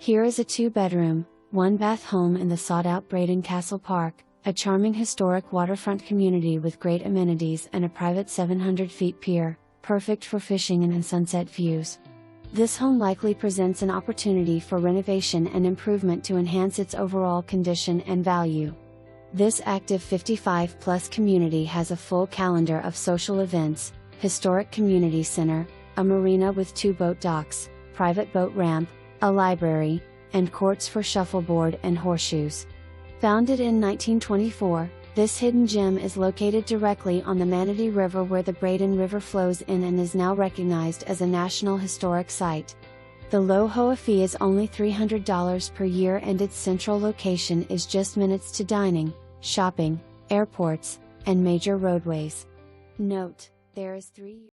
Here is a 2-bedroom, 1-bath home in the sought-out Braden Castle Park, a charming historic waterfront community with great amenities and a private 700-feet pier, perfect for fishing and sunset views. This home likely presents an opportunity for renovation and improvement to enhance its overall condition and value. This active 55-plus community has a full calendar of social events, historic community center, a marina with 2 boat docks, private boat ramp, a library, and courts for shuffleboard and horseshoes. Founded in 1924, this hidden gem is located directly on the Manatee River where the Braden River flows in and is now recognized as a National Historic Site. The low HOA fee is only $300 per year and its central location is just minutes to dining, shopping, airports, and major roadways. Note, there is 3